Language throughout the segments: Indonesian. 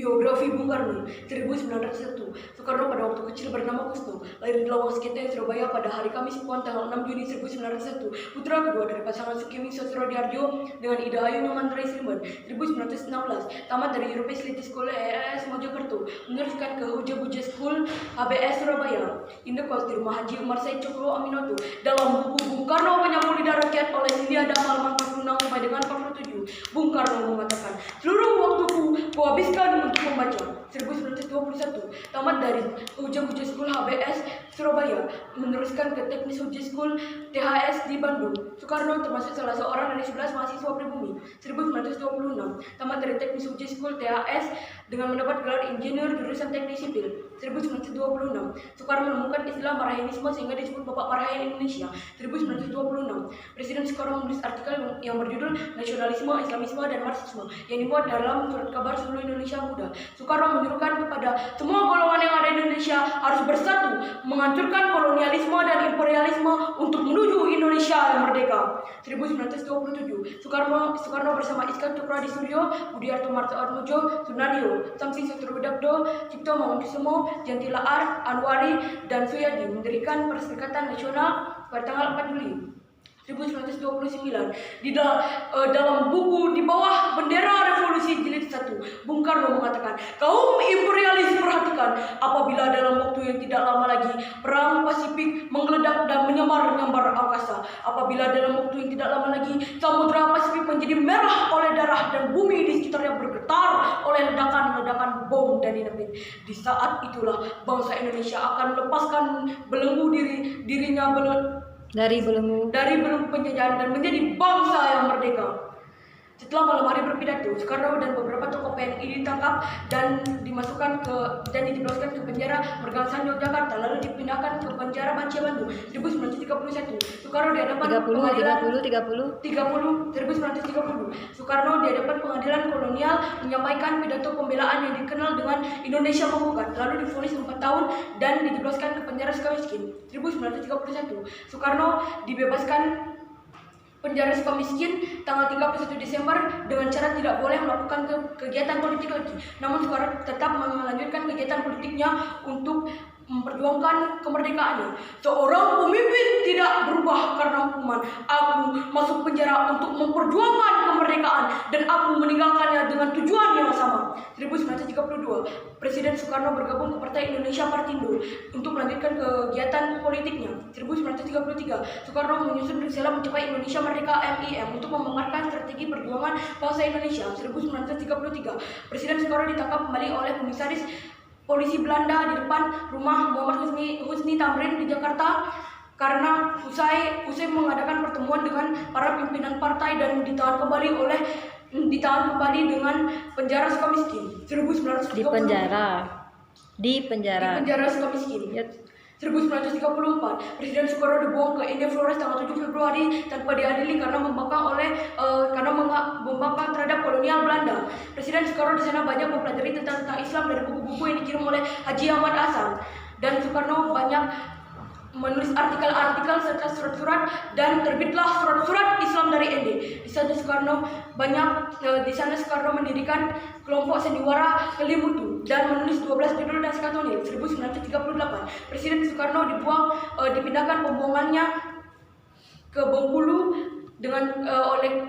Biografi Bung Karno 1901. Soekarno pada waktu kecil bernama Kusno, lahir di Lawang Seketeng, Surabaya pada hari Kamis Pon tanggal 6 Juni 1901. Putra kedua dari pasangan Sukemi Sosro-Diardjo dengan Ida Ayu Nyomantri Slimban. 1916 tamat dari European City School ES Mojokerto, meneruskan ke Hoja Buja School HBS Surabaya. Indekos di rumah Haji Umar Said Cokro Aminoto. Dalam buku Bung Karno Penyambung Lidah Rakyat oleh India Damal 46 sampai dengan 47, Bung Karno mengatakan, seluruh waktuku kuhabiskan untuk membaca. 1921 tamat dari Hoja Buja School HBS Surabaya, meneruskan ke Teknis Hoja School THS di Bandung. Soekarno termasuk salah seorang dari 11 mahasiswa pribumi. 1926 tamat dari Teknis Hoja School THS dengan mendapat gelar insinyur jurusan teknik sipil. 1926 Soekarno menemukan istilah Marhaenisme sehingga disebut Bapak Marhaen Indonesia. 1926 Presiden Soekarno menulis artikel yang berjudul Nasionalisme, Islamisme, dan Marxisme yang dimuat dalam surat kabar seluruh Indonesia Muda. Soekarno menyuruhkan kepada semua golongan yang ada di Indonesia harus bersatu menghancurkan kolonialisme dan imperialisme untuk menuju Indonesia yang merdeka. 1927 Soekarno bersama Iskan Cokroadi Suryo, Budiarto Martoatmojo, Sunadio, Samsi Sutrobedakdo, Cipto Mangunkusumo, Jantila Anwari, dan Suyadi mendirikan Perserikatan Nasional pada tanggal 4 Juli 1929. Dalam buku Di Bawah Bendera Revolusi Jilid 1, Bung Karno mengatakan, kaum imperialis perhatikan, apabila dalam waktu yang tidak lama lagi perang Pasifik menggeledak dan menyambar-nyambar angkasa, apabila dalam waktu yang tidak lama lagi Samudra Pasifik menjadi merah oleh darah dan bumi di sekitarnya bergetar oleh ledakan-ledakan bom dan dinamit, di saat itulah bangsa Indonesia akan melepaskan belenggu dirinya dari belenggu penjajahan dan menjadi bangsa yang merdeka. Setelah malam hari berpidato, Soekarno dan beberapa tokoh PNI ditangkap dan dijebloskan ke penjara Mergangsan Yogyakarta, lalu dipindahkan ke penjara Bancia Bandung. 1931 Soekarno di hadapan pengadilan 1930 Soekarno di hadapan pengadilan kolonial menyampaikan pidato pembelaan yang dikenal dengan Indonesia Menggugat, lalu divonis 4 tahun dan dijebloskan ke penjara Sukamiskin. 1931 Soekarno dibebaskan penjara Sukamiskin tanggal 31 Desember dengan cara tidak boleh melakukan kegiatan politik lagi. Namun Soekarno tetap melanjutkan kegiatan politiknya untuk memperjuangkan kemerdekaannya. Seorang pemimpin tidak berubah karena hukuman. Aku masuk penjara untuk memperjuangkan kemerdekaan dan aku meninggalkannya dengan tujuan yang sama. 1932 Presiden Soekarno bergabung ke Partai Indonesia Partindo untuk melanjutkan kegiatan politiknya. 1933 Soekarno menyusun risalah mencapai Indonesia Merdeka MIM untuk memaparkan strategi perjuangan bangsa Indonesia. 1933 Presiden Soekarno ditangkap kembali oleh komisaris polisi Belanda di depan rumah Muhammad Husni Tamrin di Jakarta karena usai mengadakan pertemuan dengan para pimpinan partai dan ditahan kembali dengan penjara Sukamiskin. 1934 di penjara Sukamiskin. 1934 Presiden Soekarno dibuang ke Inde Flores tanggal 7 Februari tanpa diadili karena membangkang terhadap kolonial Belanda. Presiden Soekarno di sana banyak mempelajari tentang Islam dari buku-buku yang dikirim oleh Haji Ahmad Hasan, dan Soekarno banyak menulis artikel-artikel serta surat-surat dan terbitlah surat-surat Islam dari Inde. Di sana Soekarno mendirikan kelompok sandiwara Kelimutu dan menulis 12 judul naskah tonil. 1938 Presiden Soekarno dipindahkan pembuangannya ke Bengkulu oleh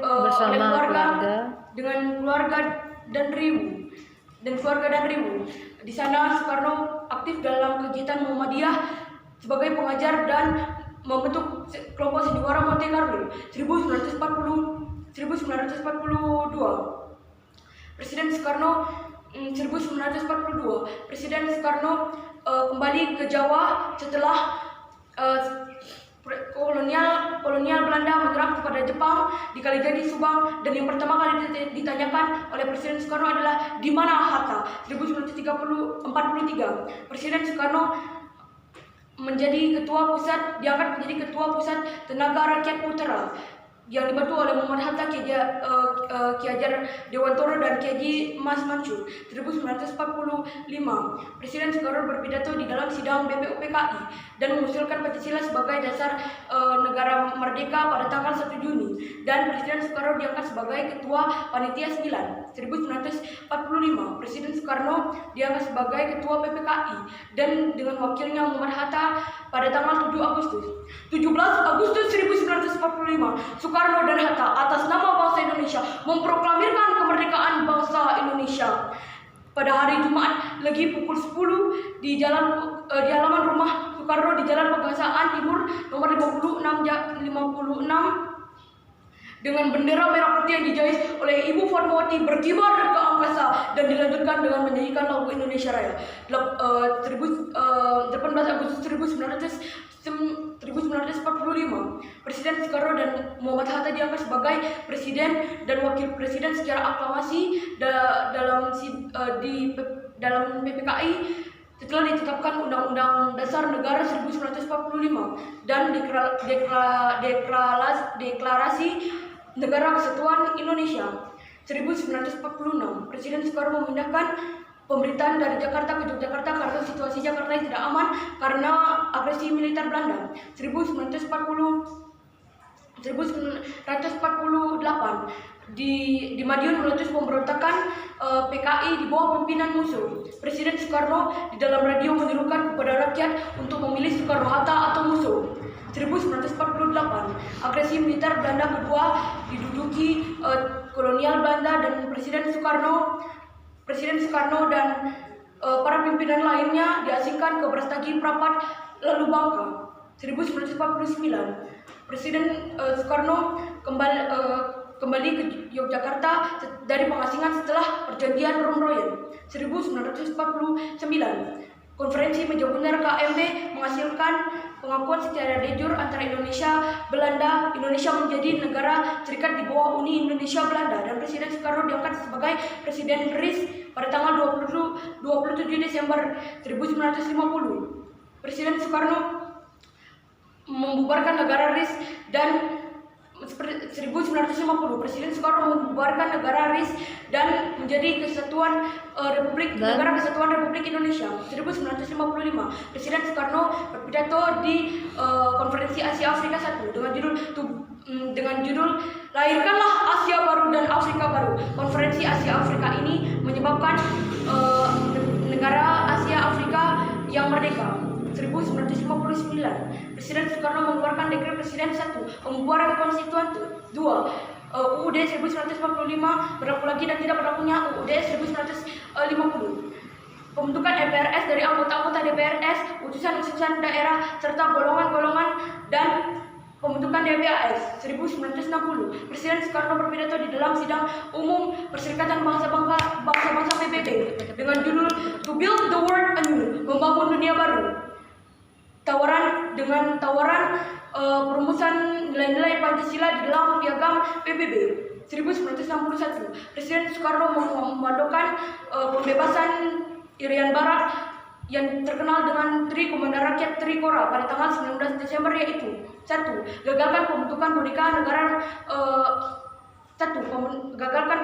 keluarga dan Ribu. Di sana Soekarno aktif dalam kegiatan Muhammadiyah sebagai pengajar dan membentuk kelompok sandiwara Monte Carlo. 1942 Presiden Soekarno kembali ke Jawa setelah kolonial Belanda menyerang kepada Jepang di Kalijadi, Subang, dan yang pertama kali ditanyakan oleh Presiden Soekarno adalah di mana Hatta. 1943 Presiden Soekarno diangkat menjadi ketua pusat Tenaga Rakyat Putra. yang dibantu oleh Muhammad Hatta, Ki Hajar Dewantoro dan Ki Haji Mas Mansur. 1945, Presiden Soekarno berpidato di dalam sidang BPUPKI dan mengusulkan Pancasila sebagai dasar negara merdeka pada tanggal 1 Juni dan Presiden Soekarno diangkat sebagai Ketua Panitia 9. 1945, Presiden Soekarno diangkat sebagai Ketua PPKI dan dengan wakilnya Muhammad Hatta pada tanggal 7 Agustus. 17 Agustus 1945, Soekarno dan Hatta atas nama bangsa Indonesia memproklamirkan kemerdekaan bangsa Indonesia. Pada hari Jumat Legi pukul 10 di halaman rumah Soekarno di Jalan Pegangsaan Timur nomor 56 dengan bendera merah putih yang dijahit oleh Ibu Fatmawati berkibar ke angkasa dan dilanjutkan dengan menyanyikan lagu Indonesia Raya. 18 Agustus 1945, Presiden Soekarno dan Muhammad Hatta diangkat sebagai presiden dan wakil presiden secara aklamasi dalam PPKI setelah ditetapkan Undang-Undang Dasar Negara 1945 dan deklarasi Negara Kesatuan Indonesia. 1946, Presiden Soekarno memindahkan pemerintahan dari Jakarta ke Yogyakarta karena situasi Jakarta yang tidak aman karena agresi militer Belanda. 1948, di Madiun meletus pemberontakan PKI di bawah pimpinan musuh. Presiden Soekarno di dalam radio menyerukan kepada rakyat untuk memilih Soekarno-Hatta atau musuh. 1948, agresi militer Belanda kedua diduduki kolonial Belanda dan Presiden Soekarno dan para pimpinan lainnya diasingkan ke Brastagi, Prapat, lalu Bangka. 1949, Presiden Soekarno kembali ke Yogyakarta dari pengasingan setelah perjanjian Romroyen. 1949, Konferensi Meja Bundar KMB menghasilkan pengakuan secara de jure antara Belanda. Indonesia menjadi negara serikat di bawah Uni Indonesia Belanda dan Presiden Soekarno diangkat sebagai Presiden RIS pada tanggal 27 Desember 1950. Presiden Soekarno membubarkan negara RIS dan 1950, Presiden Soekarno membubarkan negara RIS dan menjadi Negara Kesatuan Republik Indonesia. 1955, Presiden Soekarno berpidato di Konferensi Asia Afrika I dengan judul Lahirkanlah Asia Baru dan Afrika Baru. Konferensi Asia Afrika ini menyebabkan negara Asia Afrika yang merdeka. 1959, Presiden Soekarno mengeluarkan Dekret Presiden 1, pembubaran Konstituan 2, UUD 1945 berlaku lagi dan tidak berlakunya UUD 1950. Pembentukan MPRS dari anggota-anggota DPRS, utusan-utusan daerah, serta golongan-golongan dan pembentukan DPAS. 1960, Presiden Soekarno berpidato di dalam sidang umum Perserikatan Bangsa-Bangsa PBB dengan judul To Build the World Anew, membangun dunia baru. Tawaran perumusan nilai-nilai Pancasila di dalam piagam PBB. 1961, Presiden Soekarno memandokan pembebasan Irian Barat yang terkenal dengan Tri Komandan Rakyat Trikora pada tanggal 19 Desember, yaitu 1. Gagalkan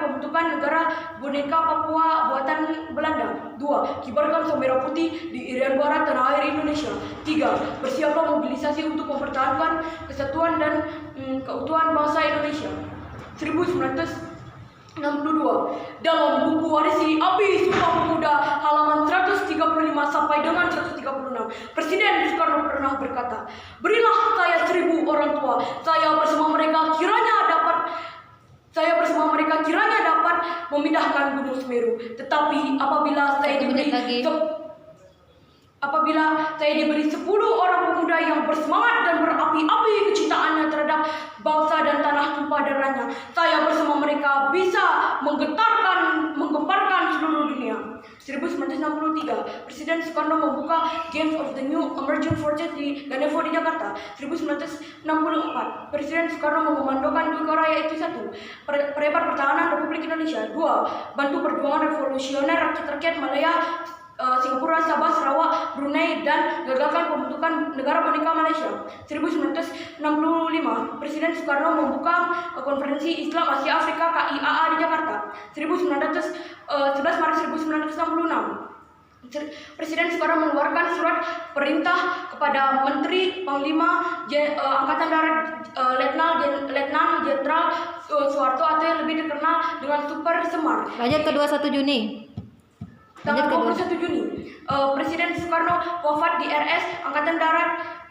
pembentukan negara boneka Papua buatan Belanda. 2. Kibarkan sang merah putih di Irian Barat tanah air Indonesia. 3. Bersiaplah mobilisasi untuk mempertahankan kesatuan dan keutuhan bangsa Indonesia. 1962, dalam buku Warisi Api Sumpah Pemuda halaman 135 sampai dengan 136, Presiden Soekarno pernah berkata, "Berilah saya 1000 orang tua, saya bersama mereka kiranya dapat memindahkan Gunung Semeru. Tetapi apabila saya diberi 10 orang pemuda yang bersemangat dan berapi-api kecintaannya terhadap bangsa dan tanah tumpah darahnya, saya bersama mereka bisa menggemparkan seluruh dunia." 1963, Presiden Soekarno membuka Games of the New Emerging Forces di Ganevo di Jakarta. 1964, Presiden Soekarno mengomandokan Trikora, yaitu 1. Perebat pertahanan Republik Indonesia. 2. Bantu perjuangan revolusioner rakyat Malaya Singapura, Sabah, Sarawak, Brunei, dan gagalkan pembentukan negara boneka Malaysia. 1965, Presiden Soekarno membuka Konferensi Islam Asia Afrika KIAA di Jakarta. 11 Maret 1966, Presiden Soekarno mengeluarkan surat perintah kepada Menteri Panglima Angkatan Darat Letnan Jenderal Soeharto atau yang lebih dikenal dengan Super Semar. Lanjut ke 21 Juni. Tanggal 21 Juni, Presiden Soekarno wafat di RS Angkatan Darat.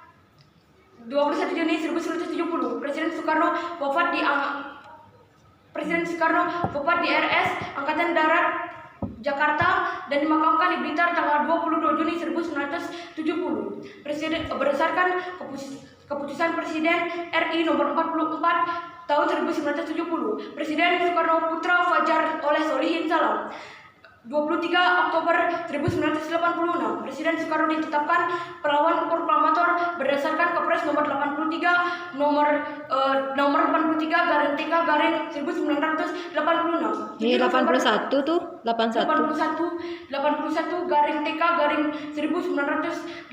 21 Juni 1970, Presiden Soekarno wafat di RS Angkatan Darat Jakarta dan dimakamkan di Blitar tanggal 22 Juni 1970. Berdasarkan keputusan Presiden RI nomor 44 tahun 1970, Presiden Soekarno Putra Fajar oleh Solihin Salam. 23 Oktober 1986, Presiden Soekarno ditetapkan pahlawan proklamator berdasarkan Kepres nomor 83 garing TK garing 1986. Ini 81 tuh, 81 garing TK garing 1986.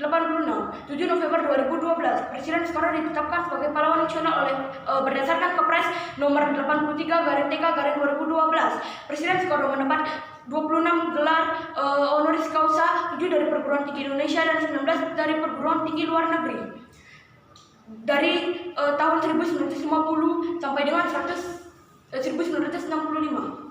7 November 2012, Presiden Soekarno ditetapkan sebagai pahlawan nasional oleh berdasarkan Kepres nomor 83 garing TK garing 2012. Presiden Soekarno mendapat 26 gelar honoris causa, 7 dari perguruan tinggi Indonesia dan 19 dari perguruan tinggi luar negeri. Dari tahun 1950 sampai dengan 1965.